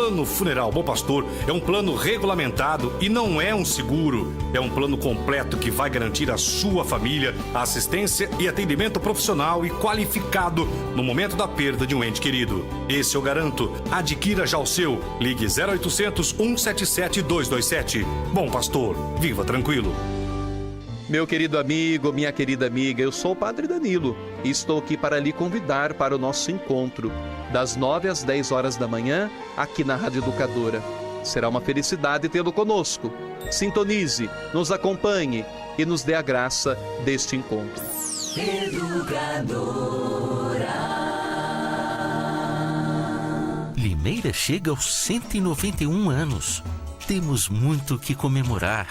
Plano Funeral Bom Pastor é um plano regulamentado e não é um seguro. É um plano completo que vai garantir à sua família assistência e atendimento profissional e qualificado no momento da perda de um ente querido. Esse eu garanto. Adquira já o seu. Ligue 0800 177 227. Bom Pastor, viva tranquilo. Meu querido amigo, minha querida amiga, eu sou o Padre Danilo e estou aqui para lhe convidar para o nosso encontro, das 9 às 10 horas da manhã, aqui na Rádio Educadora. Será uma felicidade tê-lo conosco. Sintonize, nos acompanhe e nos dê a graça deste encontro. Educadora. Limeira chega aos 191 anos. Temos muito que comemorar.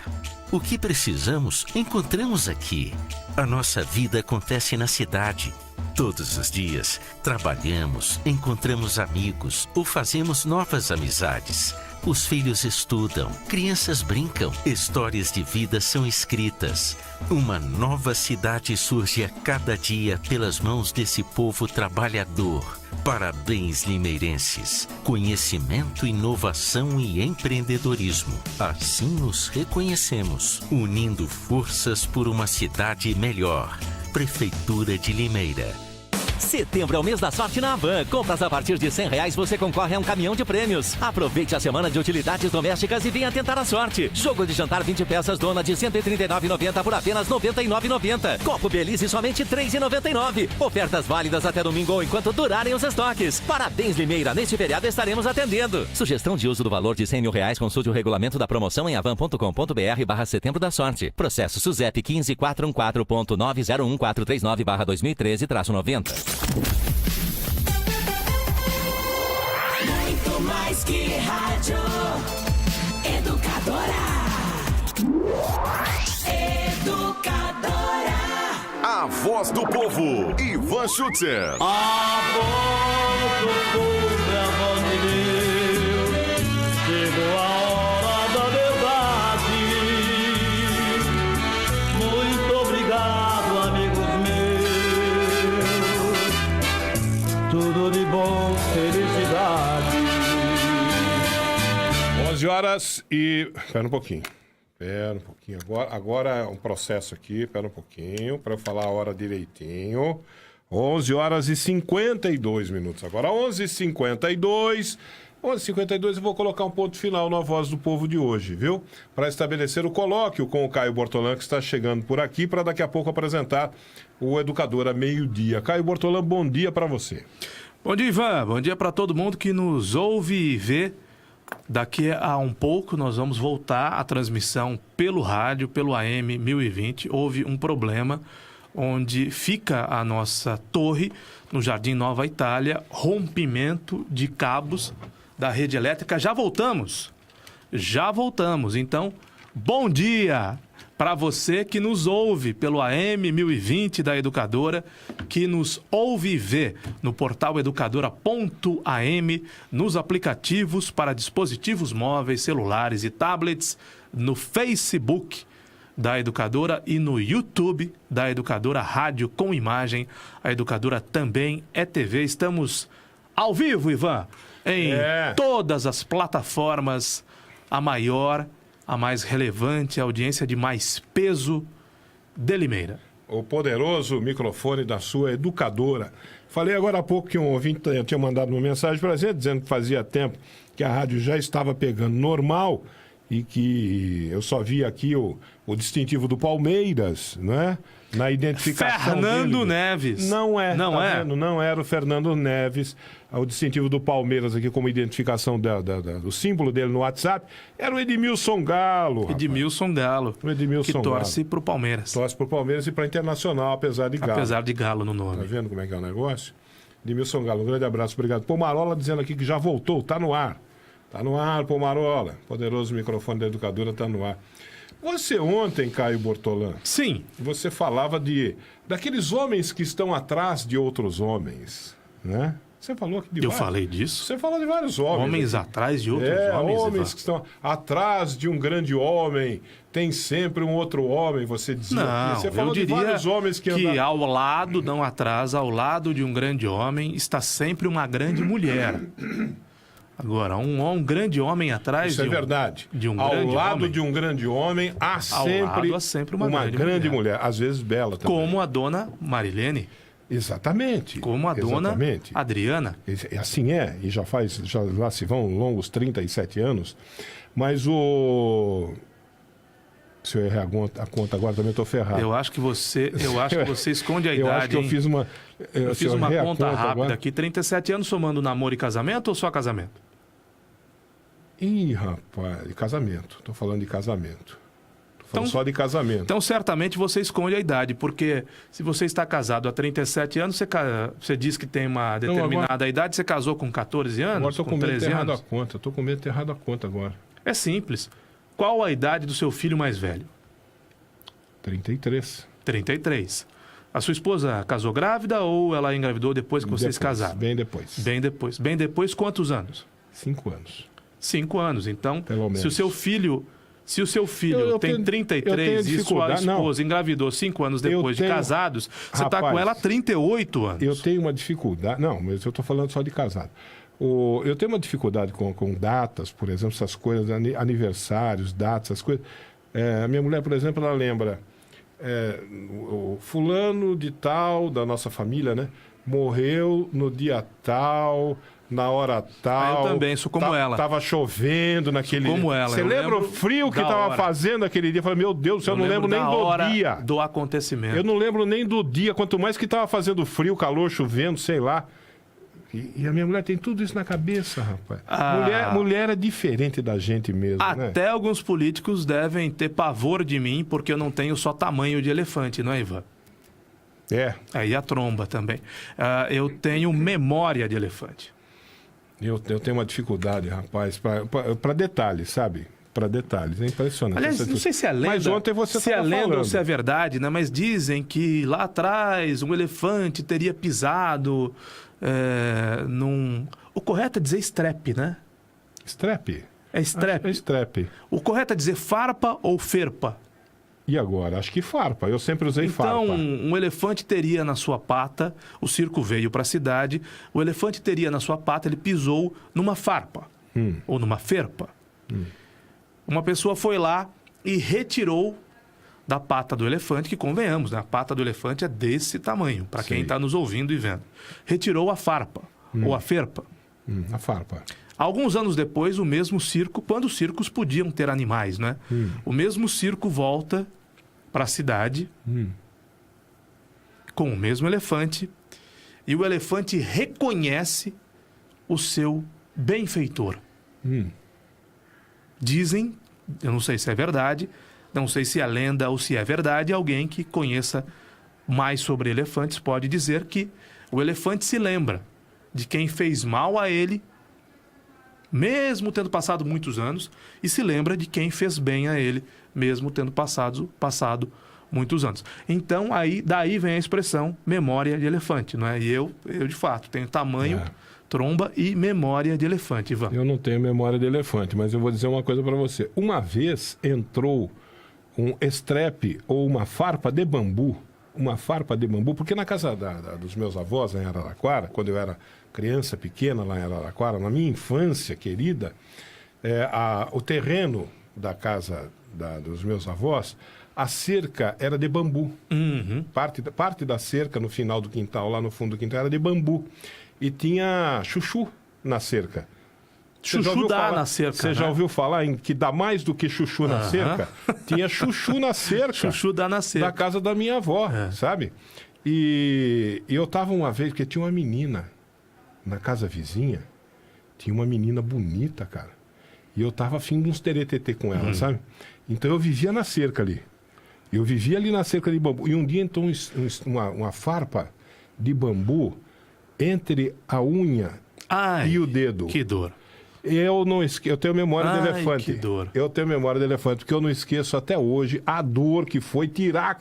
O que precisamos, encontramos aqui. A nossa vida acontece na cidade. Todos os dias, trabalhamos, encontramos amigos ou fazemos novas amizades. Os filhos estudam, crianças brincam, histórias de vida são escritas. Uma nova cidade surge a cada dia pelas mãos desse povo trabalhador. Parabéns, limeirenses. Conhecimento, inovação e empreendedorismo. Assim nos reconhecemos, unindo forças por uma cidade melhor. Prefeitura de Limeira. Setembro é o mês da sorte na Havan. Compras a partir de R$100 você concorre a um caminhão de prêmios. Aproveite a semana de utilidades domésticas e venha tentar a sorte. Jogo de jantar 20 peças dona de R$ 139,90 por apenas R$ 99,90. Copo Belize somente R$ 3,99. Ofertas válidas até domingo ou enquanto durarem os estoques. Parabéns, Limeira. Neste feriado estaremos atendendo. Sugestão de uso do valor de R$100 mil. Consulte o regulamento da promoção em avan.com.br/setembro da sorte. Processo SUSEP 1541439/2013-90. Muito mais que rádio. Educadora. Educadora. A voz do povo, Ivan Schutzer. A voz do povo é a voz de Deus. Chegou a hora da verdade. Muito obrigado, amigos meus. Tudo de bom, felicidade. 11 horas e... Espera um pouquinho. Agora é um processo aqui. Espera um pouquinho para eu falar a hora direitinho. 11 horas e 52 minutos. Agora 11h52. 11h52 eu vou colocar um ponto final na Voz do Povo de hoje, viu? Para estabelecer o colóquio com o Caio Bortolã, que está chegando por aqui, para daqui a pouco apresentar o Educadora Meio-Dia. Caio Bortolã, bom dia para você. Bom dia, Ivan. Bom dia para todo mundo que nos ouve e vê. Daqui a um pouco nós vamos voltar à transmissão pelo rádio, pelo AM 1020. Houve um problema onde fica a nossa torre no Jardim Nova Itália, rompimento de cabos da rede elétrica. Já voltamos. Então, bom dia para você que nos ouve pelo AM 1020 da Educadora, que nos ouve e vê no portal educadora.am, nos aplicativos para dispositivos móveis, celulares e tablets, no Facebook da Educadora e no YouTube da Educadora Rádio com imagem. A Educadora também é TV. Estamos ao vivo, Ivan, em todas as plataformas, a maior, a mais relevante, a audiência de mais peso de Limeira. O poderoso microfone da sua Educadora. Falei agora há pouco que um ouvinte tinha mandado uma mensagem para a gente, dizendo que fazia tempo que a rádio já estava pegando normal e que eu só via aqui o distintivo do Palmeiras, né? Na identificação Fernando dele. Neves. Não é. Não é? Vendo? Não era o Fernando Neves. O distintivo do Palmeiras aqui como identificação do símbolo dele no WhatsApp era o Edmilson Galo. Edmilson Galo. O Edmilson que torce Galo. Pro Palmeiras. Torce pro Palmeiras e pra Internacional, apesar de Galo. Apesar de Galo no nome. Tá vendo como é que é o negócio? Edmilson Galo, um grande abraço, obrigado. Pomarola dizendo aqui que já voltou, tá no ar. Tá no ar, Pomarola. Poderoso microfone da Educadora tá no ar. Você ontem, Caio Bortolã... Sim. Você falava daqueles homens que estão atrás de outros homens, né? Você falou aqui de Eu vários. falei disso? Você falou de vários homens. Homens aqui. atrás de outros homens, homens que estão atrás de um grande homem. Tem sempre um outro homem, você dizia. Não, aqui. Você falou eu diria de vários homens que ao lado, não atrás, ao lado de um grande homem, está sempre uma grande mulher. Agora, um grande homem atrás Isso é verdade. de um Ao grande lado homem, de um grande homem, há Ao sempre, lado há sempre uma uma grande grande mulher. Às vezes bela também. como a dona Marilene, Exatamente. como a dona Exatamente. Adriana. Assim é, e já lá se vão longos 37 anos, mas o... Se eu errar a conta agora, também estou ferrado. Eu acho que você esconde a idade. Eu acho que eu hein? fiz uma... Eu se fiz uma errei a conta rápida agora... aqui. 37 anos somando namoro e casamento ou só casamento? Ih, rapaz, casamento. Estou falando de casamento. Estou falando Então- só de casamento. Então, certamente você esconde a idade, porque se você está casado há 37 anos, você diz que tem uma determinada idade, você casou com 14 Agora anos, estou com com medo de 13 ter errado a anos. conta. Estou com medo de ter errado a conta agora. É simples. Qual a idade do seu filho mais velho? 33. 33. A sua esposa casou grávida ou ela engravidou depois que vocês Depois, casaram? Bem depois. Bem depois. Bem depois, quantos anos? 5 anos. 5 anos. Então, Pelo menos. se o seu filho Eu tem tenho 33 e sua dificuldade. esposa engravidou 5 anos depois de tenho- casados, você está com Rapaz, ela há 38 anos. Eu tenho uma dificuldade. Não, mas eu estou falando só de casado. Eu tenho uma dificuldade com datas, por exemplo, essas coisas, aniversários, datas, essas coisas. A minha mulher, por exemplo, ela lembra o fulano de tal, da nossa família, né? Morreu no dia tal, na hora tal. eu também, sou como ela. Tava chovendo naquele Sou como dia. ela, Você eu lembra o lembro frio que da tava hora. fazendo aquele dia? Eu falei, meu Deus do céu, eu não lembro nem da do hora dia. do acontecimento. Eu não lembro nem do dia, quanto mais que tava fazendo frio, calor, chovendo, sei lá. E a minha mulher tem tudo isso na cabeça, rapaz. Mulher é diferente da gente mesmo, né? Até alguns políticos devem ter pavor de mim porque eu não tenho só tamanho de elefante, não é, Ivan? É, Aí a tromba também. Eu tenho memória de elefante. eu tenho uma dificuldade, rapaz, para detalhes, sabe? Para detalhes, é impressionante. Aliás, não sei se é lenda, Mas ontem você se é tava lenda ou falando. se é verdade, né? Mas dizem que lá atrás um elefante teria pisado num... O correto é dizer estrepe, né? Estrepe? É estrepe. É estrepe. O correto é dizer farpa ou ferpa? E agora? Acho que farpa. Eu sempre usei Então, farpa. um elefante teria na sua pata, o circo veio para a cidade, o elefante teria na sua pata, ele pisou numa farpa ou numa ferpa. Uma pessoa foi lá e retirou da pata do elefante, que convenhamos, né? A pata do elefante é desse tamanho, para quem Sim. está nos ouvindo e vendo. Retirou a farpa ou a ferpa. A farpa. Alguns anos depois, o mesmo circo, quando os circos podiam ter animais, né? O mesmo circo volta para a cidade com o mesmo elefante e o elefante reconhece o seu benfeitor. Dizem, eu não sei se é verdade, não sei se é lenda ou se é verdade, alguém que conheça mais sobre elefantes pode dizer que o elefante se lembra de quem fez mal a ele, mesmo tendo passado muitos anos, e se lembra de quem fez bem a ele, mesmo tendo passado muitos anos. Então, daí vem a expressão memória de elefante, não é? E eu de fato, tenho tamanho, tromba e memória de elefante, Ivan. Eu não tenho memória de elefante, mas eu vou dizer uma coisa para você. Uma vez entrou um estrepe ou uma farpa de bambu, porque na casa dos meus avós, lá em Araraquara, quando eu era criança pequena lá em Araraquara, na minha infância querida, o terreno da casa dos meus avós, a cerca era de bambu. Parte da cerca no final do quintal, lá no fundo do quintal, era de bambu. E tinha chuchu na cerca. Chuchu dá na cerca. Você já ouviu falar em que dá mais do que chuchu na cerca? Tinha chuchu na cerca. Chuchu dá na cerca. Da casa da minha avó, sabe? E eu tava uma vez, porque tinha uma menina na casa vizinha, tinha uma menina bonita, cara. E eu tava afim de uns teretetê com ela, sabe? Então eu vivia na cerca ali. Eu vivia ali na cerca de bambu. E um dia entrou uma farpa de bambu entre a unha e o dedo. Que dor. Eu não esqueço, eu tenho memória de elefante. Que dor. Eu tenho memória de elefante, porque eu não esqueço até hoje a dor que foi tirar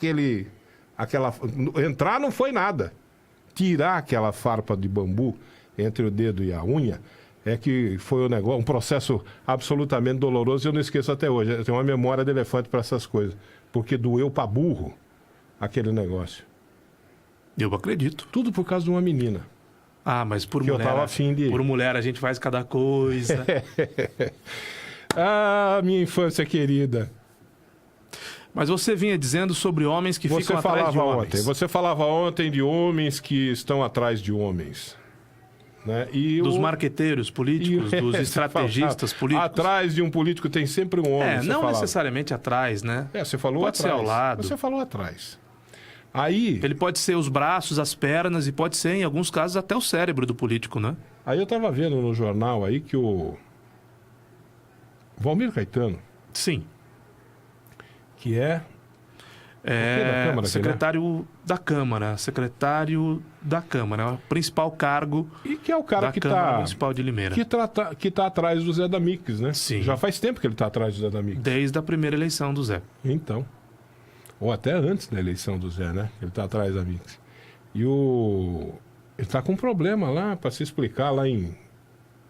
entrar não foi nada. Tirar aquela farpa de bambu entre o dedo e a unha que foi um processo absolutamente doloroso e eu não esqueço até hoje. Eu tenho uma memória de elefante para essas coisas, porque doeu para burro aquele negócio. Eu acredito. Tudo por causa de uma menina. Ah, mas por Que eu mulher... tava afim de ir. Por mulher a gente faz cada coisa. Ah, minha infância querida. Mas você vinha dizendo sobre homens que ficam atrás de homens. Você falava ontem de homens que estão atrás de homens. Né? E Dos marqueteiros políticos, dos estrategistas políticos. Atrás de um político tem sempre um homem. Não necessariamente atrás, né? Você falou pode atrás. Ser ao lado. Você falou atrás. Aí... Ele pode ser os braços, as pernas e pode ser, em alguns casos, até o cérebro do político, né? Aí eu tava vendo no jornal aí que o Valmir Caetano... Sim. Que é... secretário da Câmara. Secretário da Câmara. É o principal cargo e que é o cara da que Câmara tá, Municipal de Limeira. Que tá atrás do Zé Damix, né? Sim. Já faz tempo que ele tá atrás do Zé Damix. Desde a primeira eleição do Zé. Então. Ou até antes da eleição do Zé, né? Ele tá atrás da Mix. E ele tá com um problema lá para se explicar lá em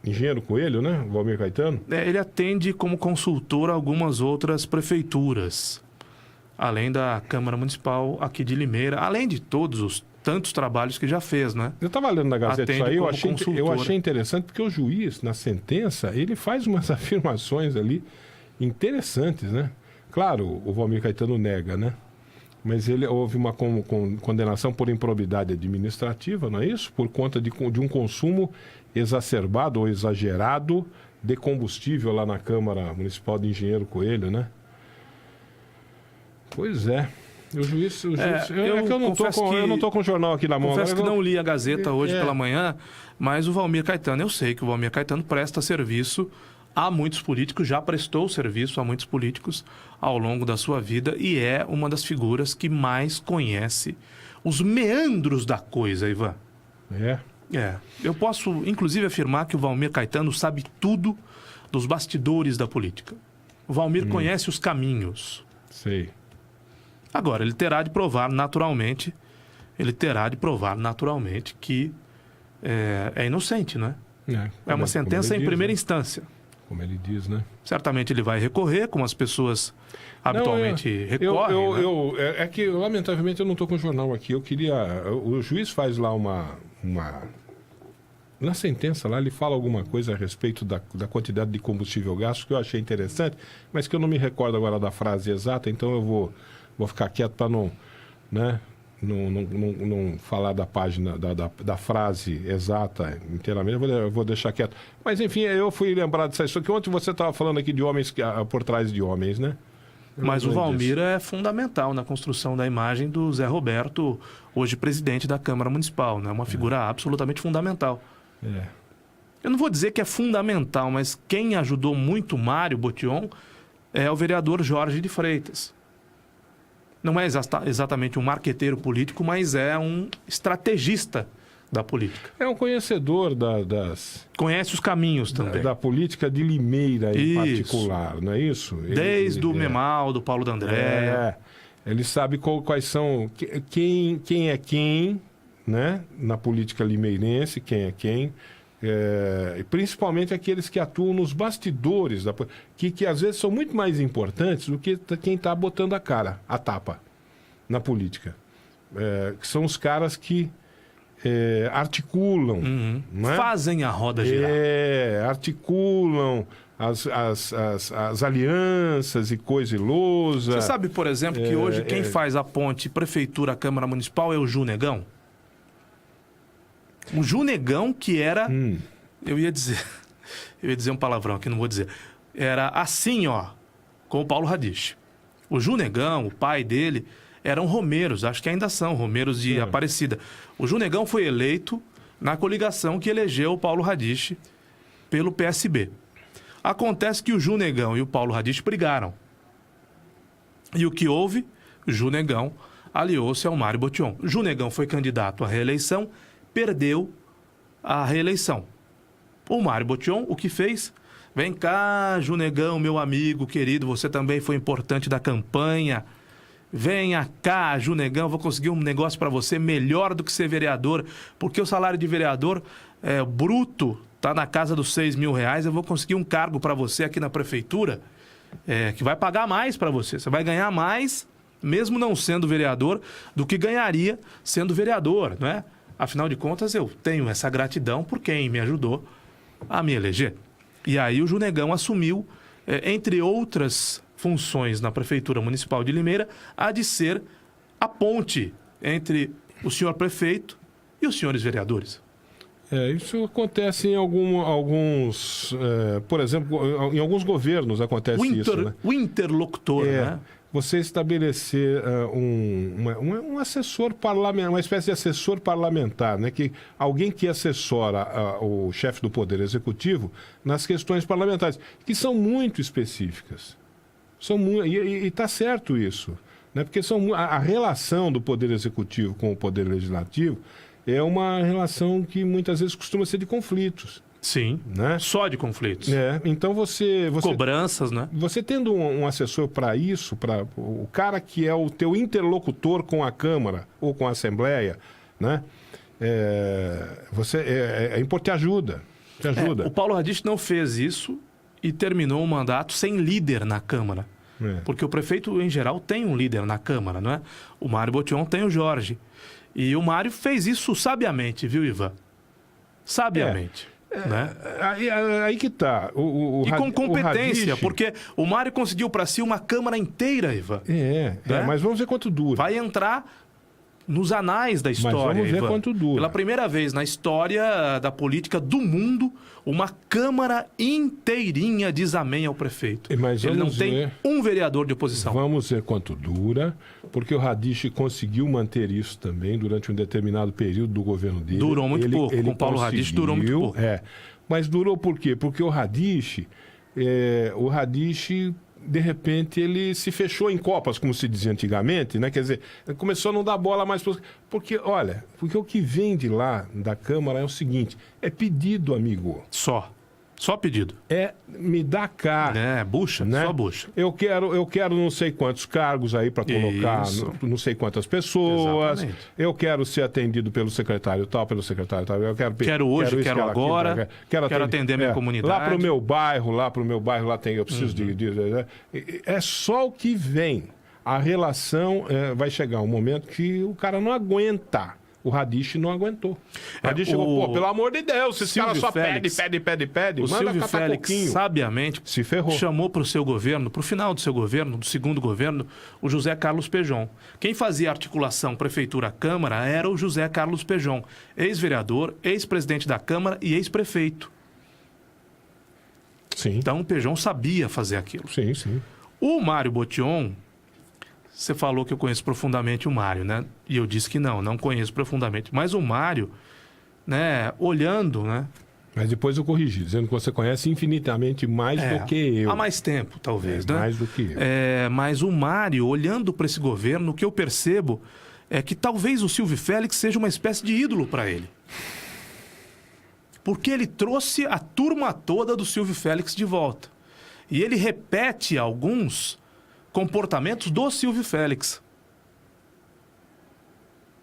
Engenheiro Coelho, né? O Valmir Caetano. Ele atende como consultor a algumas outras prefeituras. Além da Câmara Municipal aqui de Limeira. Além de todos os tantos trabalhos que já fez, né? Eu estava lendo na Gazeta isso aí, eu achei interessante, porque o juiz, na sentença, ele faz umas afirmações ali interessantes, né? Claro, o Valmir Caetano nega, né? Mas houve uma condenação por improbidade administrativa, não é isso? Por conta de um consumo exacerbado ou exagerado de combustível lá na Câmara Municipal de Engenheiro Coelho, né? Pois é. O juiz eu não tô com o jornal aqui na mão. Confesso que não li a Gazeta hoje pela manhã, mas o Valmir Caetano, eu sei que o Valmir Caetano presta serviço a muitos políticos, já prestou serviço a muitos políticos ao longo da sua vida e é uma das figuras que mais conhece os meandros da coisa, Ivan. Eu posso, inclusive, afirmar que o Valmir Caetano sabe tudo dos bastidores da política. O Valmir conhece os caminhos. Sei. Agora, ele terá de provar naturalmente que é inocente, né? É uma sentença em primeira instância. Como ele diz, né? Certamente ele vai recorrer, como as pessoas habitualmente recorrem. É que, lamentavelmente, eu não estou com o jornal aqui. Eu queria... O juiz faz lá uma... Na sentença lá, ele fala alguma coisa a respeito da quantidade de combustível gasto, que eu achei interessante, mas que eu não me recordo agora da frase exata, então eu vou ficar quieto para não falar da página, da frase exata inteiramente, eu vou deixar quieto. Mas, enfim, eu fui lembrado dessa história, que ontem você estava falando aqui de homens por trás de homens, né? Mas o Valmir é fundamental na construção da imagem do Zé Roberto, hoje presidente da Câmara Municipal, né? Uma figura absolutamente fundamental. Eu não vou dizer que é fundamental, mas quem ajudou muito o Mário Botion é o vereador Jorge de Freitas. Não é exatamente um marqueteiro político, mas é um estrategista da política. É um conhecedor Conhece os caminhos também. Da política de Limeira em particular, não é isso? Desde o Memal, do Paulo D'Andrea. Ele sabe quais são... Quem é quem, né? Na política limeirense, quem é quem. Principalmente aqueles que atuam nos bastidores, que às vezes são muito mais importantes do que quem está botando a tapa na política. Que são os caras que articulam. Não é? Fazem a roda girar. Articulam as alianças e coisa e lousa. Você sabe, por exemplo, que hoje quem faz a ponte Prefeitura-Câmara Municipal é o Ju Negão? O Ju Negão, que era... Eu ia dizer um palavrão aqui, não vou dizer. Era assim, ó, com o Paulo Radiche. O Ju Negão, o pai dele, eram romeiros, acho que ainda são romeiros de Aparecida. O Ju Negão foi eleito na coligação que elegeu o Paulo Radiche pelo PSB. Acontece que o Ju Negão e o Paulo Radiche brigaram. E o que houve? O Ju Negão aliou-se ao Mário Botion. O Ju Negão foi candidato à reeleição, perdeu a reeleição. O Mário Botion, o que fez? Vem cá, Ju Negão, meu amigo querido, você também foi importante da campanha. Venha cá, Ju Negão, vou conseguir um negócio para você melhor do que ser vereador, porque o salário de vereador bruto está na casa dos R$6.000. Eu vou conseguir um cargo para você aqui na prefeitura que vai pagar mais para você. Você vai ganhar mais, mesmo não sendo vereador, do que ganharia sendo vereador, não é? Afinal de contas, eu tenho essa gratidão por quem me ajudou a me eleger. E aí o Junegão assumiu, entre outras funções na Prefeitura Municipal de Limeira, a de ser a ponte entre o senhor prefeito e os senhores vereadores. Isso acontece em alguns... por exemplo, em alguns governos acontece isso, né? O interlocutor, né? Você estabelecer um assessor parlamentar, uma espécie de assessor parlamentar, né? Alguém que assessora o chefe do Poder Executivo nas questões parlamentares, que são muito específicas. E está certo isso, né? Porque a relação do Poder Executivo com o Poder Legislativo é uma relação que muitas vezes costuma ser de conflitos. Sim, né? Só de conflitos. Então você... Cobranças, né? Você tendo um assessor para isso, para o cara que é o teu interlocutor com a Câmara ou com a Assembleia, né? Te ajuda. O Paulo Radich não fez isso e terminou o mandato sem líder na Câmara. Porque o prefeito, em geral, tem um líder na Câmara, não é? O Mário Botion tem o Jorge. E o Mário fez isso sabiamente, viu, Ivan? Sabiamente. Né? Aí que tá. E com competência, Radich... porque o Mário conseguiu para si uma Câmara inteira, Ivan. Mas vamos ver quanto dura. Vai entrar nos anais da história, mas vamos ver Ivan. Quanto dura. Pela primeira vez na história da política do mundo, uma Câmara inteirinha diz amém ao prefeito. Ele não tem um vereador de oposição. Vamos ver quanto dura, porque o Radich conseguiu manter isso também durante um determinado período do governo dele. Durou muito pouco. Com o Paulo Radich durou muito pouco. Mas durou por quê? Porque o Radich, de repente, ele se fechou em copas, como se dizia antigamente, né? Quer dizer, começou a não dar bola mais... Porque o que vem de lá, da Câmara, é o seguinte, é pedido, amigo. Só pedido. Me dá cá. Bucha, né? Só bucha. Eu quero não sei quantos cargos aí para colocar, não sei quantas pessoas. Exatamente. Eu quero ser atendido pelo secretário tal. Eu quero hoje, quero agora. Quero atender a minha comunidade. Lá pro meu bairro, eu preciso É só o que vem. A relação vai chegar um momento que o cara não aguenta. O Radich não aguentou. O Radich chegou, pelo amor de Deus, esse cara só pede. O Silvio Félix, sabiamente, se ferrou. Chamou para o seu governo, para o final do seu governo, do segundo governo, o José Carlos Pejon. Quem fazia articulação Prefeitura-Câmara era o José Carlos Pejon, ex-vereador, ex-presidente da Câmara e ex-prefeito. Sim. Então o Pejon sabia fazer aquilo. Sim, sim. O Mário Botion... Você falou que eu conheço profundamente o Mário, né? E eu disse que não conheço profundamente. Mas o Mário, né, olhando, né? Mas depois eu corrigi, dizendo que você conhece infinitamente mais do que eu. Há mais tempo, talvez, né? Mais do que eu. Mas o Mário, olhando para esse governo, o que eu percebo é que talvez o Silvio Félix seja uma espécie de ídolo para ele. Porque ele trouxe a turma toda do Silvio Félix de volta. E ele repete alguns comportamentos do Silvio Félix.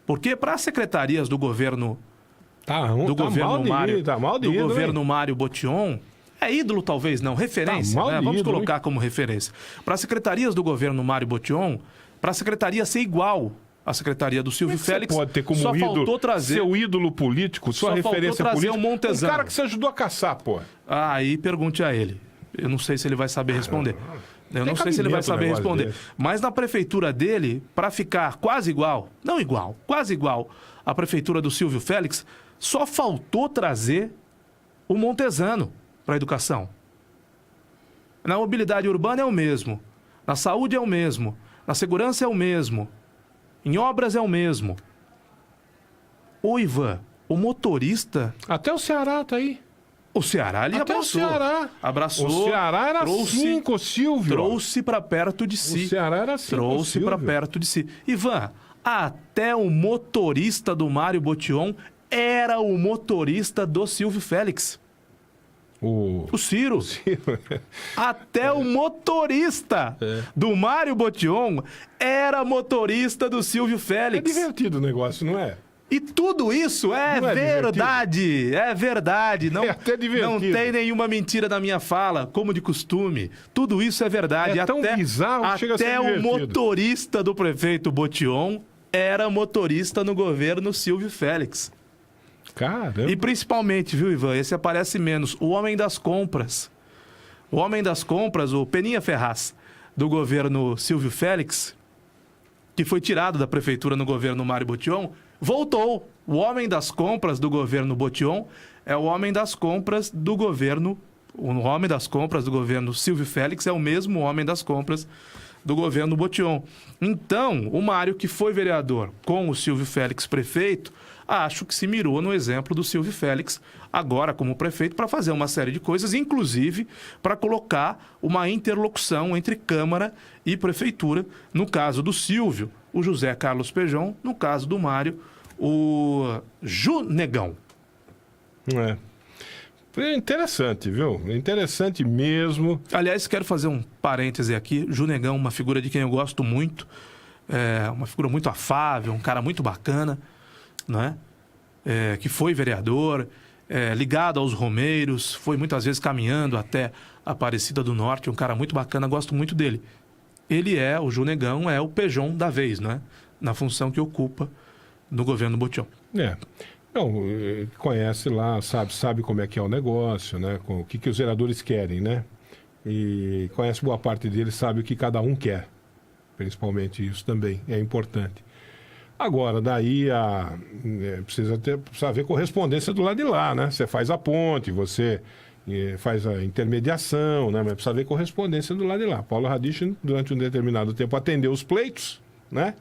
Porque para as secretarias do governo governo Mário Botion, ídolo talvez não, referência, né? Vamos colocar como referência. Para as secretarias do governo Mário Botion, para a secretaria ser igual à secretaria do Silvio Félix, pode ter como só ídolo, faltou trazer seu ídolo político, sua referência política, um Montezano. cara que você ajudou a caçar, pô. Aí pergunte a ele. Eu não sei se ele vai saber responder. Eu não sei se ele vai saber responder. Mas na prefeitura dele, para ficar quase igual, não igual, quase igual à prefeitura do Silvio Félix, só faltou trazer o Montezano para a educação. Na mobilidade urbana é o mesmo. Na saúde é o mesmo. Na segurança é o mesmo. Em obras é o mesmo. Ô, Ivan, o motorista... Até o Ceará tá aí. O Ceará ele abraçou. Abraçou. O Ceará era assim com o Silvio. Trouxe para perto de si. O Ceará era assim trouxe para perto de si. Ivan, até o motorista do Mário Botion era o motorista do Silvio Félix. O Ciro. Até o motorista do Mário Botion era motorista do Silvio Félix. É divertido o negócio, não é? E tudo isso é verdade. É verdade. Não, até divertido. Não tem nenhuma mentira na minha fala, como de costume. Tudo isso é verdade. É tão bizarro que chega a ser divertido. Até o motorista do prefeito Botion era motorista no governo Silvio Félix. Caramba. E principalmente, viu, Ivan, esse aparece menos, o homem das compras. O homem das compras, o Peninha Ferraz, do governo Silvio Félix, que foi tirado da prefeitura no governo Mário Botion, voltou. O homem das compras do governo Botion é o homem das compras do governo... O homem das compras do governo Silvio Félix é o mesmo homem das compras do governo Botion. Então, o Mário, que foi vereador com o Silvio Félix prefeito, acho que se mirou no exemplo do Silvio Félix, agora como prefeito, para fazer uma série de coisas, inclusive para colocar uma interlocução entre Câmara e Prefeitura. No caso do Silvio, o José Carlos Pejão. No caso do Mário, o Junegão. É interessante, viu? Interessante mesmo. Aliás, quero fazer um parêntese aqui. Junegão, uma figura de quem eu gosto muito. Uma figura muito afável, um cara muito bacana, né? Que foi vereador, ligado aos Romeiros, foi muitas vezes caminhando até Aparecida do Norte, um cara muito bacana, gosto muito dele. O Junegão é o Pejão da vez, né? Na função que ocupa no governo Botion. Não, conhece lá, sabe como é que é o negócio, né? O que os vereadores querem, né? E conhece boa parte deles, sabe o que cada um quer. Principalmente isso também é importante. Agora, daí precisa ver correspondência do lado de lá, né? Você faz a ponte, você faz a intermediação, né? Mas precisa ver correspondência do lado de lá. Paulo Radich, durante um determinado tempo, atendeu os pleitos, né?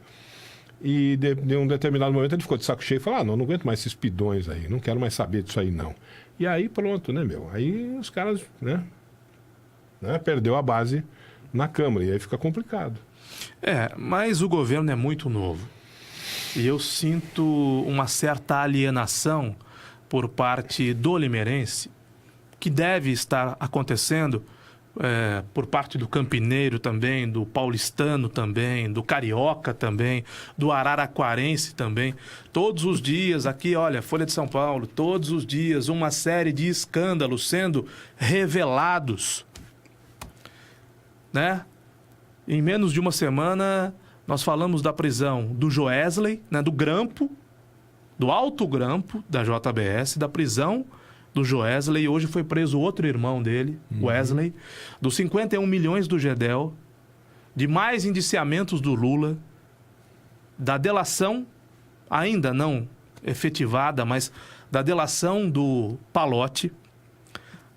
E de um determinado momento ele ficou de saco cheio e falou, não aguento mais esses pidões aí, não quero mais saber disso aí, não. E aí pronto, né, meu? Aí os caras, né perdeu a base na Câmara, e aí fica complicado. Mas o governo é muito novo. E eu sinto uma certa alienação por parte do limeirense, que deve estar acontecendo por parte do campineiro também, do paulistano também, do carioca também, do araraquarense também. Todos os dias, aqui, olha, Folha de São Paulo, todos os dias, uma série de escândalos sendo revelados, né? Em menos de uma semana, nós falamos da prisão do Joesley, né, do Grampo, do Alto Grampo, da JBS, da prisão do Joesley. Hoje foi preso outro irmão dele, Wesley, dos 51 milhões do Gedel, de mais indiciamentos do Lula, da delação, ainda não efetivada, mas da delação do Palotti.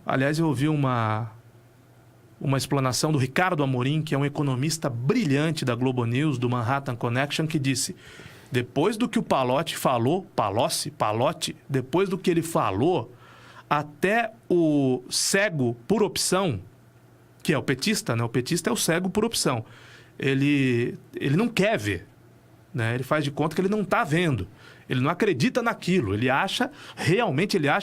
Aliás, eu ouvi uma explanação do Ricardo Amorim, que é um economista brilhante da Globo News, do Manhattan Connection, que disse, depois do que o Palotti falou, Palotti, depois do que ele falou, até o cego por opção, que é o petista, né? O petista é o cego por opção. Ele não quer ver, né? Ele faz de conta que ele não está vendo. Ele não acredita naquilo. Ele acha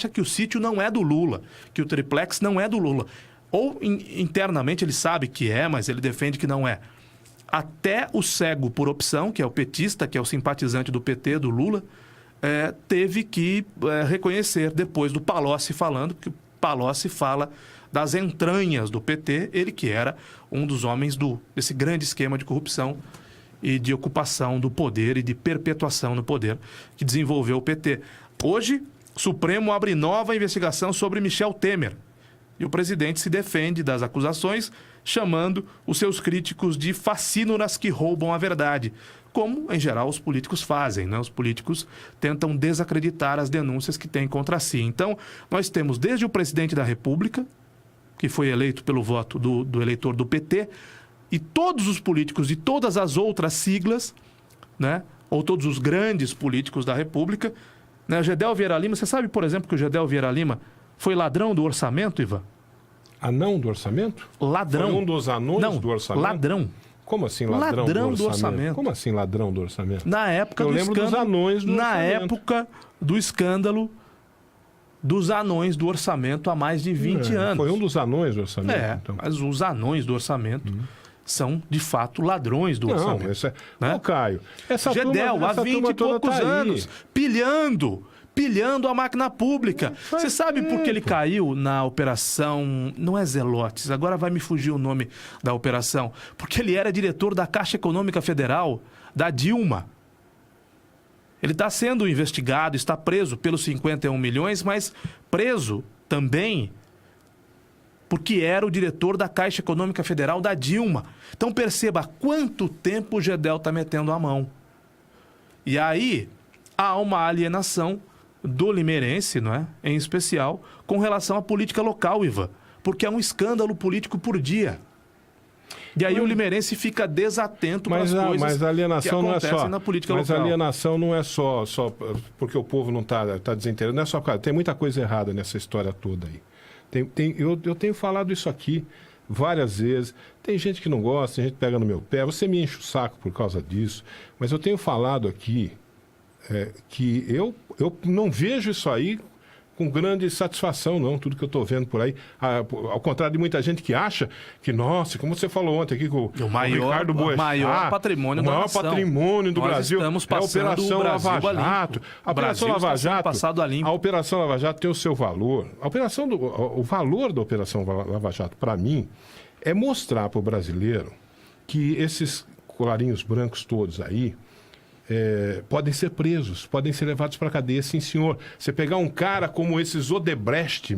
que o sítio não é do Lula, que o triplex não é do Lula. Ou internamente ele sabe que é, mas ele defende que não é. Até o cego por opção, que é o petista, que é o simpatizante do PT, do Lula, teve que reconhecer, depois do Palocci falando, porque o Palocci fala das entranhas do PT, ele que era um dos homens desse grande esquema de corrupção e de ocupação do poder e de perpetuação no poder que desenvolveu o PT. Hoje, o Supremo abre nova investigação sobre Michel Temer. E o presidente se defende das acusações, chamando os seus críticos de facínoras que roubam a verdade. Como, em geral, os políticos fazem, né? Os políticos tentam desacreditar as denúncias que têm contra si. Então, nós temos desde o presidente da República, que foi eleito pelo voto do eleitor do PT, e todos os políticos de todas as outras siglas, né? Ou todos os grandes políticos da República, né? Gedel Vieira Lima, você sabe, por exemplo, que o Gedel Vieira Lima foi ladrão do orçamento, Ivan? Anão do orçamento? Ladrão. Foi um dos anões do orçamento? Ladrão. Como assim ladrão do orçamento? Como assim ladrão do orçamento? Na época do escândalo. Eu lembro dos anões do orçamento. Na época do escândalo dos anões do orçamento há mais de 20 anos. Foi um dos anões do orçamento? Então. Mas os anões do orçamento são, de fato, ladrões do orçamento. Isso é... Né? Ô, Caio, essa Gedel, turma, há 20 e poucos anos, pilhando a máquina pública. Você sabe por que ele caiu na operação... Não é Zelotes, agora vai me fugir o nome da operação. Porque ele era diretor da Caixa Econômica Federal, da Dilma. Ele está sendo investigado, está preso pelos 51 milhões, mas preso também porque era o diretor da Caixa Econômica Federal da Dilma. Então perceba há quanto tempo o Gedel está metendo a mão. E aí há uma alienação do limeirense, não é? Em especial, com relação à política local, Ivan. Porque é um escândalo político por dia. E aí o limeirense fica desatento para as coisas mas a alienação que não é acontecem só, na política mas local. a alienação não é só porque o povo não está desinteressado. Não é só por causa. Tem muita coisa errada nessa história toda aí. Eu tenho falado isso aqui várias vezes. Tem gente que não gosta, tem gente que pega no meu pé. Você me enche o saco por causa disso. Mas eu tenho falado aqui que eu não vejo isso aí com grande satisfação, não, tudo que eu estou vendo por aí. Ao contrário de muita gente que acha que, nossa, como você falou ontem aqui com o Ricardo Boechat, maior patrimônio o maior patrimônio do Brasil estamos é a Operação Lava Jato. A Operação Lava Jato, a Operação Lava Jato tem o seu valor. O valor da Operação Lava Jato, para mim, é mostrar para o brasileiro que esses colarinhos brancos todos aí, podem ser presos, podem ser levados para a cadeia, sim, senhor. Você pegar um cara como esses Odebrecht,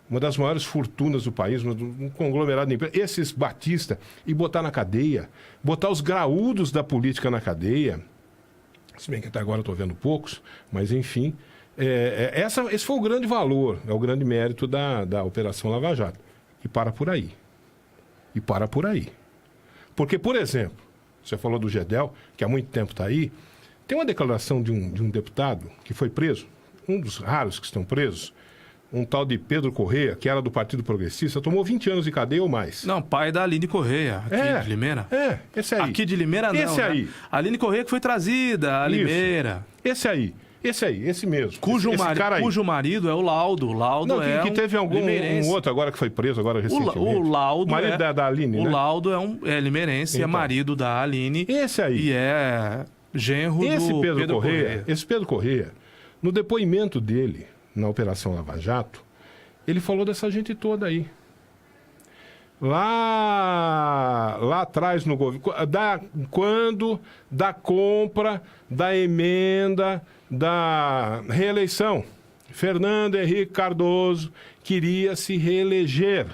uma das maiores fortunas do país, um conglomerado de empresas, esses Batista, e botar na cadeia, botar os graúdos da política na cadeia, se bem que até agora eu estou vendo poucos, mas enfim, esse foi o grande valor, é o grande mérito da Operação Lava Jato. E para por aí. Porque, por exemplo, você falou do Gedel, que há muito tempo está aí. Tem uma declaração de um deputado que foi preso, um dos raros que estão presos, um tal de Pedro Correia, que era do Partido Progressista, tomou 20 anos de cadeia ou mais. Não, pai da Aline Correia, aqui de Limeira. Esse aí. Aqui de Limeira não, esse aí. Né? A Aline Correia que foi trazida a Limeira. Esse aí, esse mesmo. Cujo marido é o Laudo. O Laudo não, que teve um outro agora que foi preso agora recentemente. O Laudo marido da Aline, né? O Laudo é limeirense, então, é marido da Aline. Esse aí. E é genro do Pedro Correia. Esse Pedro Correia, no depoimento dele na Operação Lava Jato, ele falou dessa gente toda aí. Lá atrás no governo, quando da compra, da emenda, da reeleição, Fernando Henrique Cardoso queria se reeleger.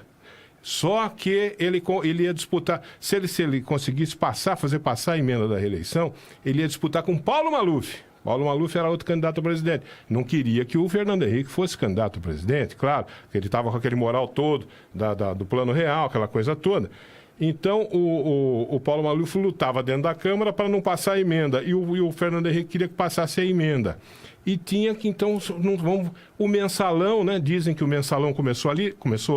Só que ele ia disputar, se ele conseguisse fazer passar a emenda da reeleição, ele ia disputar com Paulo Maluf. Paulo Maluf era outro candidato a presidente. Não queria que o Fernando Henrique fosse candidato a presidente, claro, que ele estava com aquele moral todo do Plano Real, aquela coisa toda. Então, o Paulo Maluf lutava dentro da Câmara para não passar a emenda, e o Fernando Henrique queria que passasse a emenda. E tinha que, então, o mensalão, né? Dizem que o mensalão começou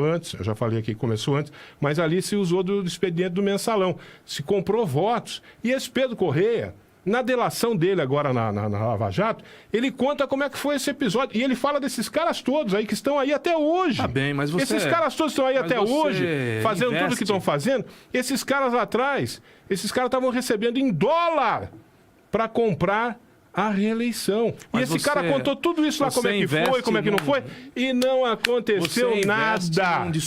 antes, eu já falei aqui que começou antes, mas ali se usou do expediente do mensalão. Se comprou votos. E esse Pedro Correia, na delação dele agora na Lava Jato, ele conta como é que foi esse episódio. E ele fala desses caras todos aí que estão aí até hoje. Tá bem, mas esses caras todos estão aí até hoje, fazendo tudo o que estão fazendo. Esses caras lá atrás, esses caras estavam recebendo em dólar para comprar a reeleição. Mas e esse cara contou tudo isso lá, como é que foi, como é que não foi, e não aconteceu nada.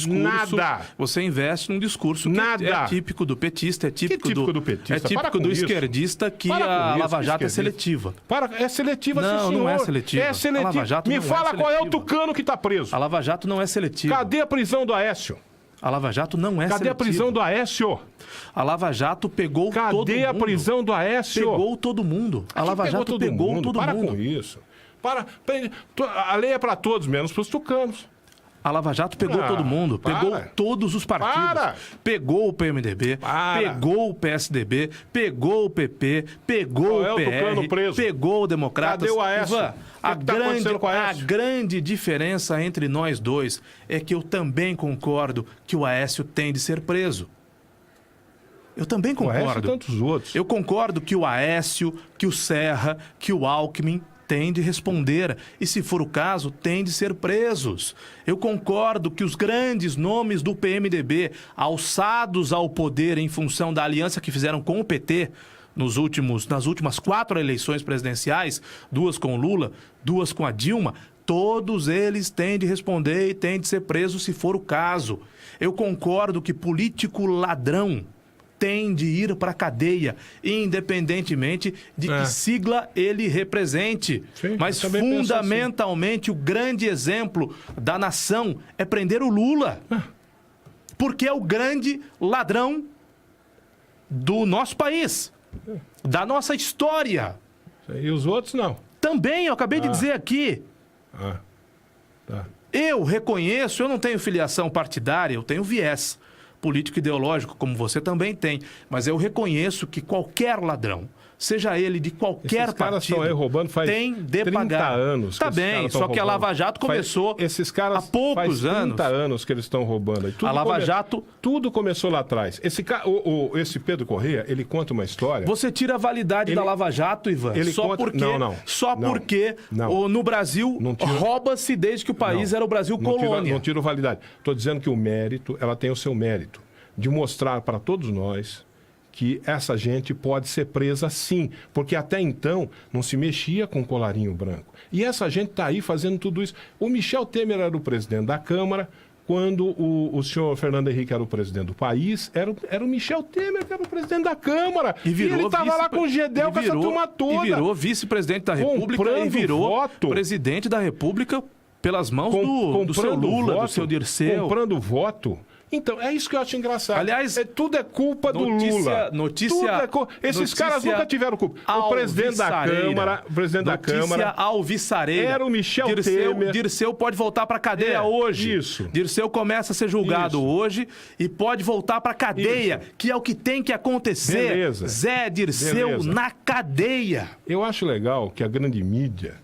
Nada. Você investe num discurso que é típico do petista, é típico do petista? É típico do esquerdista que a Lava Jato é seletiva. É seletiva, sim, senhor. Não é seletiva. É seletiva. Me fala qual é o tucano que está preso. A Lava Jato não é seletiva. Cadê a prisão do Aécio? A Lava Jato não é seletiva. Cadê a prisão do Aécio? A Lava Jato pegou todo mundo. Cadê a prisão do Aécio? Pegou todo mundo. A Lava Jato pegou todo mundo. Para com isso. A lei é para todos, menos para os tucanos. A Lava Jato pegou todo mundo, pegou todos os partidos. Pegou o PMDB, pegou o PSDB, pegou o PP, pegou o PR, pegou o Democratas. Cadê o Aécio? Ivan, a grande diferença entre nós dois é que eu também concordo que o Aécio tem de ser preso. Eu também concordo. O Aécio e tantos outros. Eu concordo que o Aécio, que o Serra, que o Alckmin tem de responder e, se for o caso, tem de ser presos. Eu concordo que os grandes nomes do PMDB, alçados ao poder em função da aliança que fizeram com o PT nas últimas 4 eleições presidenciais, 2 com o Lula, 2 com a Dilma, todos eles têm de responder e têm de ser presos se for o caso. Eu concordo que político ladrão tem de ir para a cadeia, independentemente de que sigla ele represente. Sim, mas eu também penso fundamentalmente o grande exemplo da nação é prender o Lula. Porque é o grande ladrão do nosso país, da nossa história. E os outros não. Também, eu acabei de dizer aqui. Tá. Eu reconheço, eu não tenho filiação partidária, eu tenho viés político-ideológico, como você também tem. Mas eu reconheço que qualquer ladrão, seja ele de qualquer Esses caras partido, estão aí roubando faz tem de 30 pagar. anos. Tá bem, só que a Lava Jato começou esses caras há poucos faz 30 anos. anos que eles estão roubando. Aí. A Lava Jato... Tudo começou lá atrás. Esse Pedro Corrêa, ele conta uma história... Você tira a validade da Lava Jato, Ivan, porque no Brasil rouba-se desde que o país era o Brasil colônia. Não tiro validade. Estou dizendo que o mérito, ela tem o seu mérito de mostrar para todos nós que essa gente pode ser presa sim, porque até então não se mexia com colarinho branco. E essa gente está aí fazendo tudo isso. O Michel Temer era o presidente da Câmara, quando o senhor Fernando Henrique era o presidente do país, era o Michel Temer que era o presidente da Câmara. E ele estava lá com o Gedel, com essa turma toda. E virou vice-presidente da República e virou presidente da República pelas mãos do seu Lula, do seu Dirceu. Comprando voto. Então, é isso que eu acho engraçado. Aliás, tudo é culpa do Lula. Esses caras nunca tiveram culpa. O presidente da Câmara, alvissareira. Era o Michel Temer. Dirceu pode voltar para cadeia hoje. Isso. Dirceu começa a ser julgado hoje e pode voltar para cadeia, que é o que tem que acontecer. Beleza. Zé Dirceu na cadeia. Eu acho legal que a grande mídia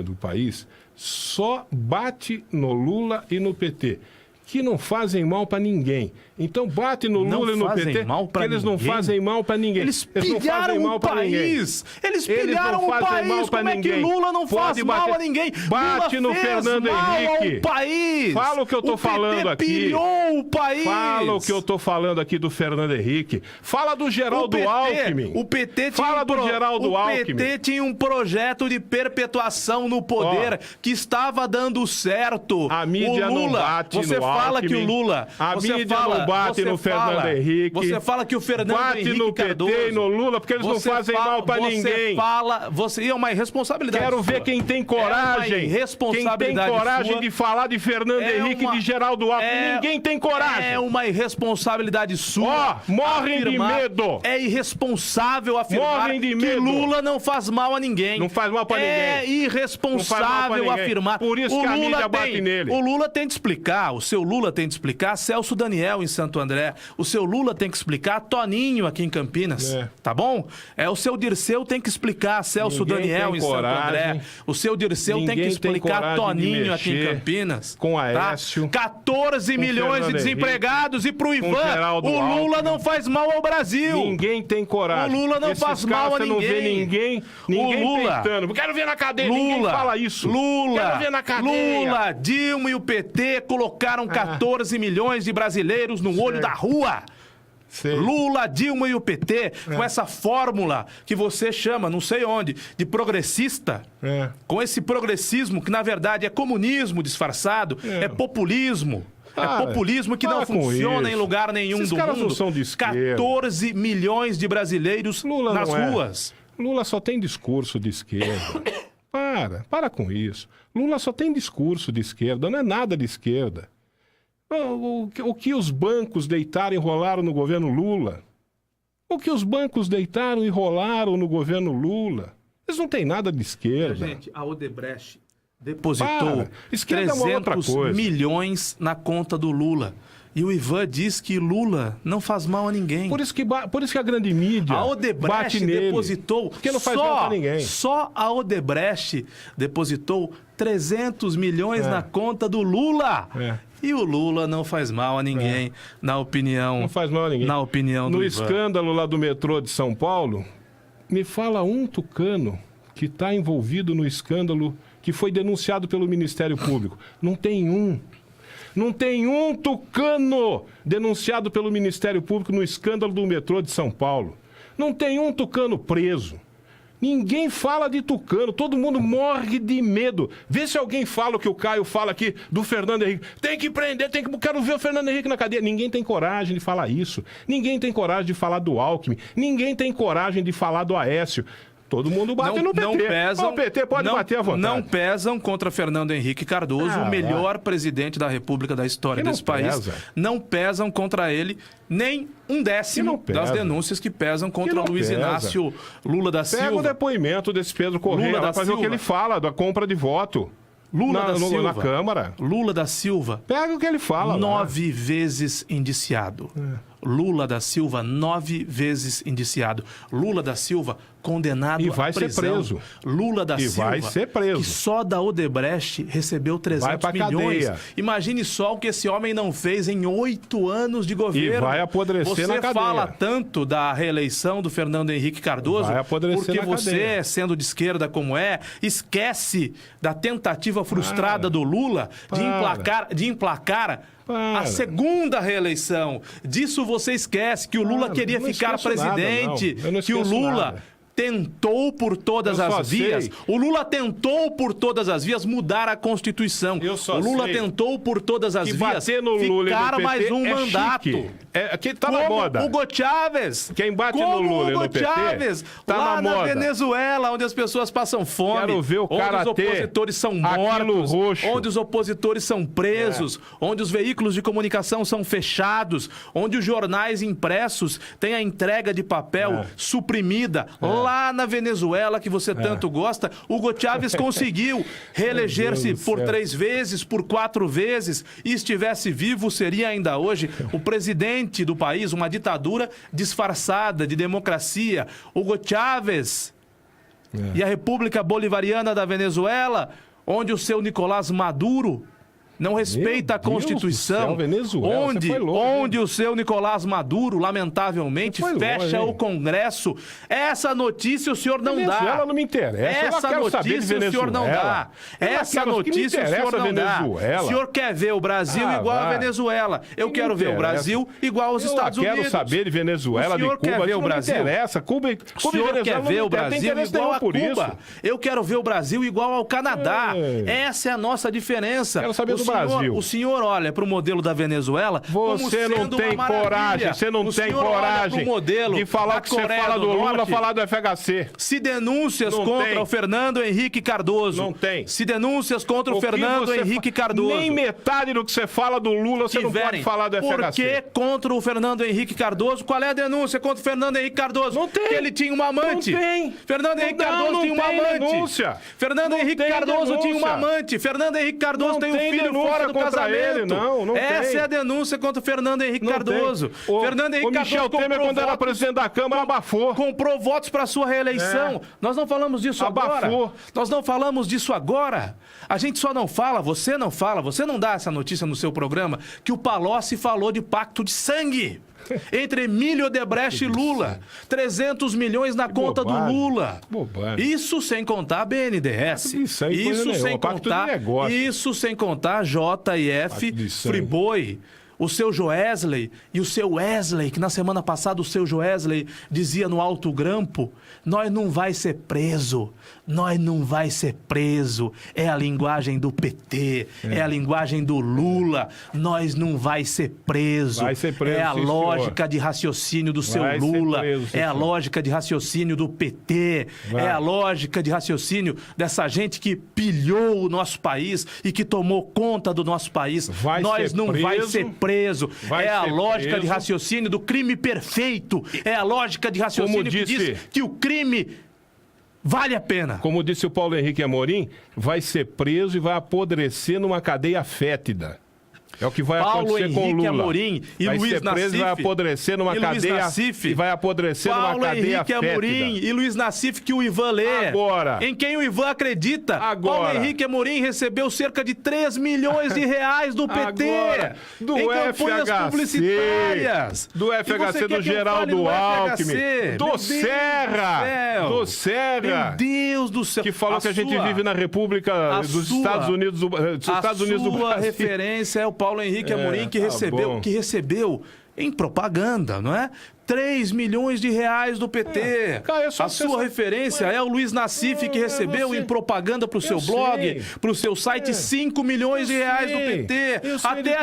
do país, só bate no Lula e no PT. Que não fazem mal para ninguém. Então bate no Lula e no PT, que eles não fazem mal para ninguém. Eles pilharam o país. Eles pilharam o país. Como é que Lula não faz mal a ninguém? Bate no Fernando Henrique. País. Fala o que eu tô falando aqui. Pilhou o país. Fala o que eu tô falando aqui do Fernando Henrique. Fala do Geraldo Alckmin. O PT tinha um projeto de perpetuação no poder que estava dando certo. A mídia não bate no fala que o Lula... A mídia não bate no Fernando Henrique. Você fala que o Fernando Henrique no PT e no Lula, porque eles não fazem mal pra ninguém. É uma irresponsabilidade. Quero ver quem tem coragem. Quem tem coragem de falar de Fernando Henrique e de Geraldo Alckmin. Ninguém tem coragem. É uma irresponsabilidade sua. Morrem de medo. É irresponsável afirmar que Lula não faz mal a ninguém. Não faz mal pra ninguém. É irresponsável afirmar. Por isso que a mídia bate nele. O Lula tem de explicar, o seu Lula tem de explicar, Celso Daniel em Santo André, o seu Lula tem que explicar, Toninho aqui em Campinas, tá bom? O seu Dirceu tem que explicar, Celso Daniel em Santo André, o seu Dirceu tem que explicar, Toninho aqui em Campinas. Com Aécio. 14 milhões de desempregados e pro Ivan, o Lula não faz mal ao Brasil. Ninguém tem coragem. O Lula não faz mal a ninguém. Você não vê ninguém peitando. Quero ver na cadeia, ninguém fala isso. Quero ver na cadeia. Lula, Dilma e o PT colocaram 14 milhões de brasileiros no olho da rua. Lula, Dilma e o PT, com essa fórmula que você chama, não sei onde, de progressista, com esse progressismo que na verdade é comunismo disfarçado, é populismo. É populismo que não funciona em lugar nenhum do mundo. Não são de esquerda. 14 milhões de brasileiros nas ruas. Lula só tem discurso de esquerda. Para com isso. Lula só tem discurso de esquerda, não é nada de esquerda. O que os bancos deitaram e enrolaram no governo Lula? O que os bancos deitaram e enrolaram no governo Lula? Eles não têm nada de esquerda. Gente, a Odebrecht depositou 300 milhões na conta do Lula. E o Ivan diz que Lula não faz mal a ninguém. Por isso que a grande mídia a Odebrecht bate nele, depositou... Porque não faz mal pra ninguém. Só a Odebrecht depositou 300 milhões na conta do Lula. E o Lula não faz mal a ninguém, na opinião... Não faz mal a ninguém. Na opinião do No Ivan. escândalo lá do metrô de São Paulo, me fala um tucano que está envolvido no escândalo que foi denunciado pelo Ministério Público. Não tem um. Não tem um tucano denunciado pelo Ministério Público no escândalo do metrô de São Paulo. Não tem um tucano preso. Ninguém fala de Tucano, todo mundo morre de medo. Vê se alguém fala o que o Caio fala aqui do Fernando Henrique. Tem que prender, quero ver o Fernando Henrique na cadeia. Ninguém tem coragem de falar isso. Ninguém tem coragem de falar do Alckmin. Ninguém tem coragem de falar do Aécio. Todo mundo bate no PT. Não pesam, o PT pode bater à vontade. Não pesam contra Fernando Henrique Cardoso, o melhor presidente da República da história desse país. Não pesam contra ele nem um décimo das denúncias que pesam contra Luiz Inácio Lula da Silva. Pega o depoimento desse Pedro Correia lá pra ver o que ele fala da compra de voto. Na Câmara. Lula da Silva. Pega o que ele fala. 9 vezes indiciado. Lula da Silva, 9 vezes indiciado. Lula da Silva, condenado e vai à prisão. Ser preso. Lula da Silva, vai ser preso. Que só da Odebrecht recebeu 300 milhões. Cadeia. Imagine só o que esse homem não fez em 8 anos de governo. E vai apodrecer na cadeia. Você fala tanto da reeleição do Fernando Henrique Cardoso, vai apodrecer porque na você, cadeia. sendo de esquerda como esquece da tentativa frustrada do Lula de emplacar a segunda reeleição. Disso você esquece, que o Lula queria ficar presidente, que o Lula tentou por todas as vias. O Lula tentou por todas as vias mudar a Constituição. O Lula tentou por todas as vias ficar mais um mandato. Quem tá na moda. Hugo Chávez. Quem bate no Lula e no PT Chávez, tá lá na moda. Venezuela, onde as pessoas passam fome, Quero ver o onde os opositores são mortos, onde os opositores são presos, onde os veículos de comunicação são fechados, onde os jornais impressos têm a entrega de papel suprimida. Lá na Venezuela, que você tanto gosta, Hugo Chávez conseguiu reeleger-se por 3 vezes, por 4 vezes, e estivesse vivo, seria ainda hoje o presidente do país, uma ditadura disfarçada de democracia. Hugo Chávez e a República Bolivariana da Venezuela, onde o seu Nicolás Maduro não respeita a Constituição, onde o seu Nicolás Maduro, lamentavelmente, fecha o Congresso. Essa notícia o senhor não dá. Venezuela não me interessa. Essa notícia o senhor não dá. Essa notícia o senhor não dá. O senhor quer ver o Brasil igual a Venezuela. Eu quero ver o Brasil igual aos Estados Unidos. Eu quero saber de Venezuela, de Cuba. Quer ver o Brasil? O senhor quer ver o Brasil igual a Cuba. Eu quero ver o Brasil igual ao Canadá. Essa é a nossa diferença. Quero saber do Brasil. O senhor olha para o modelo da Venezuela. Você não tem coragem. Você não tem coragem de falar o que você fala do Lula, falar do FHC. Se denúncias contra o Fernando Henrique Cardoso. Não tem. Se denúncias contra o Fernando Henrique Cardoso. Nem metade do que você fala do Lula você não pode falar do FHC. Por que contra o Fernando Henrique Cardoso? Qual é a denúncia contra o Fernando Henrique Cardoso? Não tem. Que ele tinha uma amante. Não tem. Fernando Henrique Cardoso tinha uma amante. Denúncia. Fernando Henrique Cardoso tinha uma amante. Fernando Henrique Cardoso tem um filho fora do casamento. Ele, não Essa tem. é a denúncia contra o Fernando Henrique Cardoso. Fernando Henrique Cardoso. O Michel Temer, quando era presidente da Câmara, abafou. Comprou votos para sua reeleição. Nós não falamos disso agora. Nós não falamos disso agora. A gente só não fala, você não dá essa notícia no seu programa, que o Palocci falou de pacto de sangue entre Emílio Odebrecht e Lula. 300 milhões na conta do Lula. Isso sem contar a BNDES. Isso sem contar JF, Friboi, o seu Joesley e o seu Wesley, que na semana passada o seu Joesley dizia no Alto Grampo: nós não vai ser preso, nós não vai ser preso. É a linguagem do PT, é a linguagem do Lula, nós não vai ser preso. Vai ser preso, é a lógica de raciocínio do seu Lula, é a lógica de raciocínio do PT, é a lógica de raciocínio dessa gente que pilhou o nosso país e que tomou conta do nosso país. Nós não vai ser preso. É a lógica de raciocínio do crime perfeito. É a lógica de raciocínio que diz que o crime vale a pena. Como disse o Paulo Henrique Amorim, vai ser preso e vai apodrecer numa cadeia fétida. É o que vai acontecer com o Lula. Amorim e vai Luiz ser preso Nassif, e vai apodrecer numa cadeia e vai apodrecer numa cadeia fétida. Paulo Henrique Amorim e Luiz Nassif, que o Ivan lê. Agora. Em quem o Ivan acredita. Agora. Paulo Henrique Amorim recebeu cerca de 3 milhões de reais do PT. Agora. Do em campanhas FHC, publicitárias. Do FHC, do Geraldo Alckmin. Do Serra. Do Serra. Meu Deus do céu. Que falou que a gente vive na República dos Estados Unidos do Brasil. A sua referência é o Paulo Paulo Henrique Amorim, que recebeu em propaganda, não é? 3 milhões de reais do PT. Cara, a sua referência é o Luiz Nassif, que recebeu em propaganda pro seu blog, pro seu site, 5 milhões de reais do PT. Até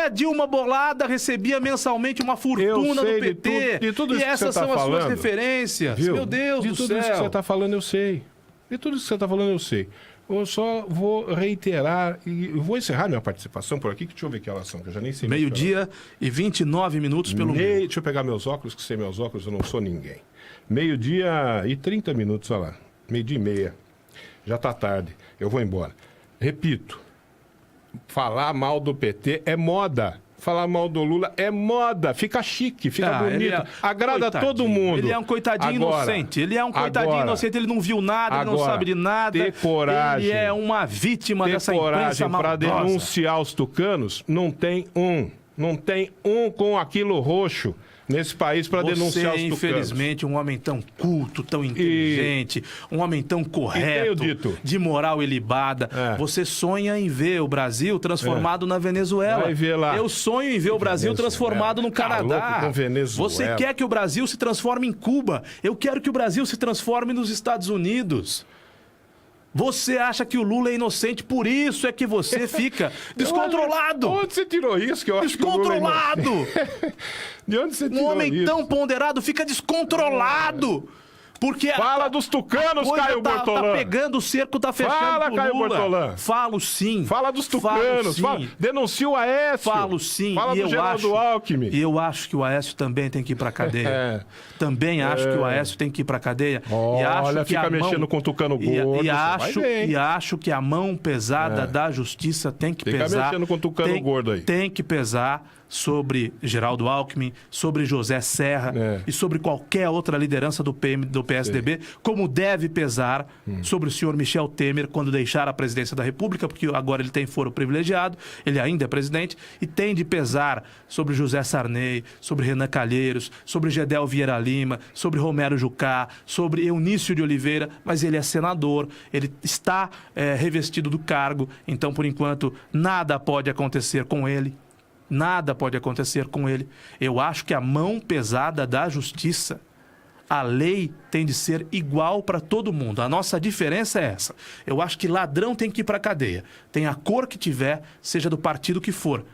a Dilma Bolada recebia mensalmente uma fortuna do PT. E essas são as suas referências. Viu? Meu Deus do céu. De tudo isso que você tá falando, eu sei. De tudo isso que você tá falando, eu sei. Eu só vou reiterar e vou encerrar minha participação por aqui, que deixa eu ver que elas são, que eu já nem sei. 12:29 pelo meio. Deixa eu pegar meus óculos, que sem meus óculos eu não sou ninguém. 12:30, olha lá. 12:30. Já tá tarde. Eu vou embora. Repito, falar mal do PT é moda. Falar mal do Lula é moda, fica chique, fica bonito, agrada todo mundo. Ele é um coitadinho inocente, ele não viu nada, ele não sabe de nada. Ter coragem. Ele é uma vítima dessa imprensa maldosa. Para denunciar os tucanos, não tem um com aquilo roxo nesse país para denunciar os tucanos. Você, infelizmente, um homem tão culto, tão inteligente, um homem tão correto, de moral ilibada. Você sonha em ver o Brasil transformado na Venezuela. Vai ver lá. Eu sonho em ver o Brasil transformado no Canadá. Você quer que o Brasil se transforme em Cuba. Eu quero que o Brasil se transforme nos Estados Unidos. Você acha que o Lula é inocente, por isso é que você fica descontrolado. Onde você tirou isso? Que eu acho descontrolado! Que o Lula é de onde você tirou isso? Um homem tão ponderado fica descontrolado. Porque fala dos tucanos, Caio Bortolã. Tá pegando o cerco, tá fechando Fala, Caio Bortolã. Falo sim. Fala dos tucanos. Denuncia o Aécio. Falo sim. Fala do Geraldo Alckmin. E eu acho que o Aécio também tem que ir pra cadeia. Também acho que o Aécio tem que ir pra cadeia. Olha, fica mexendo com o tucano gordo. E acho que a mão pesada da justiça tem que pesar. Fica mexendo com o tucano gordo aí. Tem que pesar sobre Geraldo Alckmin, sobre José Serra e sobre qualquer outra liderança do PSDB, como deve pesar sobre o senhor Michel Temer quando deixar a presidência da República, porque agora ele tem foro privilegiado, ele ainda é presidente, e tem de pesar sobre José Sarney, sobre Renan Calheiros, sobre Gedel Vieira Lima, sobre Romero Jucá, sobre Eunício de Oliveira, mas ele é senador, ele está revestido do cargo, então, por enquanto, nada pode acontecer com ele. Nada pode acontecer com ele. Eu acho que a mão pesada da justiça, a lei tem de ser igual para todo mundo. A nossa diferença é essa. Eu acho que ladrão tem que ir para a cadeia. Tem a cor que tiver, seja do partido que for.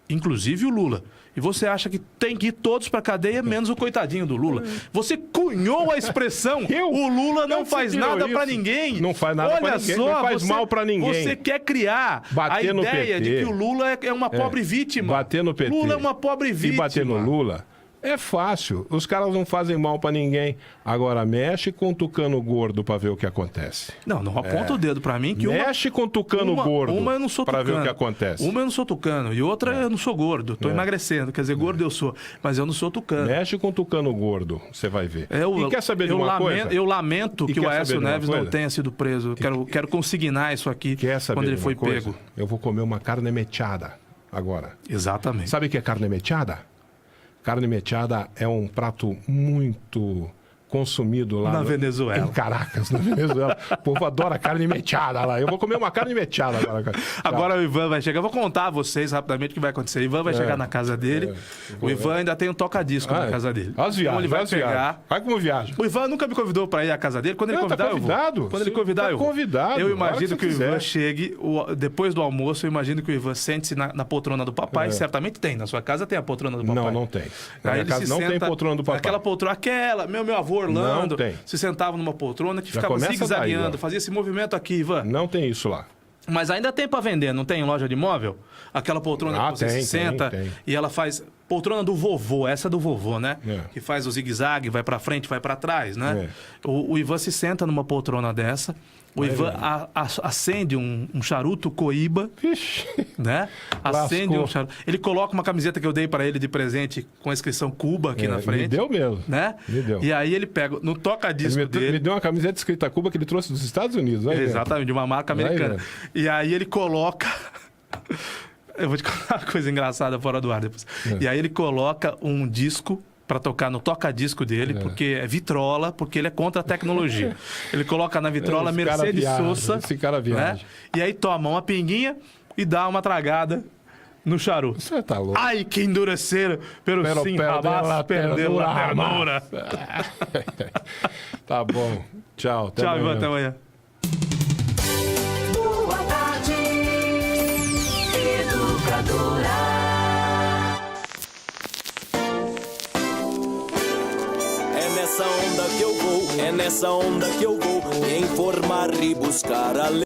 Inclusive o Lula. E você acha que tem que ir todos para a cadeia, menos o coitadinho do Lula. Você cunhou a expressão, o Lula não faz nada para ninguém. Não faz nada para ninguém, não faz mal para ninguém. Você quer criar a ideia de que o Lula é uma pobre vítima. Bater no PT. Lula é uma pobre vítima. E bater no Lula é fácil. Os caras não fazem mal para ninguém. Agora, mexe com o tucano gordo para ver o que acontece. Não aponta o dedo para mim que mexe com o tucano gordo eu não sou tucano. Para ver o que acontece. Uma eu não sou tucano e outra eu não sou gordo. Tô emagrecendo. Quer dizer, gordo eu sou, mas eu não sou tucano. Mexe com o tucano gordo, você vai ver. E quer saber de uma coisa? Eu lamento que o Aécio Neves não tenha sido preso. Quero consignar isso aqui quando ele foi pego. Eu vou comer uma carne mechada agora. Exatamente. Sabe o que é carne mechada? Carne mechada é um prato muito consumido lá na Venezuela. Em Caracas, na Venezuela. O povo adora carne mechada lá. Eu vou comer uma carne mechada agora. Agora o Ivan vai chegar. Eu vou contar a vocês rapidamente o que vai acontecer. O Ivan vai chegar na casa dele. O Ivan ainda tem um toca-disco na casa dele. As viagens, ele vai pegar. Vai como viagem. O Ivan nunca me convidou para ir à casa dele. Quando ele convidar, tá convidado. Eu vou. Quando ele convidar, eu vou. Convidado. Eu imagino que o Ivan chegue depois do almoço. Eu imagino que o Ivan sente-se na poltrona do papai. Certamente tem. Na sua casa tem a poltrona do papai. Não tem. Na minha casa não tem poltrona do papai. Aquela poltrona, meu avô Orlando. Não tem. Se sentava numa poltrona que ficava zigue-zagueando, fazia esse movimento aqui, Ivan. Não tem isso lá. Mas ainda tem para vender, não tem em loja de imóvel? Aquela poltrona que você se senta e ela faz... Poltrona do vovô, essa do vovô, né? Que faz o zigue-zague, vai para frente, vai para trás, né? O Ivan se senta numa poltrona dessa. O Ivan acende um charuto Coíba, né? Acende um charuto. Ele coloca uma camiseta que eu dei para ele de presente com a inscrição Cuba aqui na frente. Me deu mesmo. Né? Me deu. E aí ele pega, no toca-disco dele... Me deu uma camiseta escrita Cuba que ele trouxe dos Estados Unidos. Exatamente, de uma marca americana. E aí ele coloca... Eu vou te contar uma coisa engraçada fora do ar depois. E aí ele coloca um disco para tocar no toca-disco dele, porque é vitrola, porque ele é contra a tecnologia. Ele coloca na vitrola Mercedes Sosa. Esse cara viaja. Né? E aí toma uma pinguinha e dá uma tragada no charuto. Você tá louco. Ai, que endureceram pelo sim, rabás, perdeu a ternura. Tá bom. Tchau. Até Tchau, amanhã. Ivan, até amanhã. Boa tarde, Educadora. É nessa onda que eu vou, é nessa onda que eu vou, informar e buscar a lei.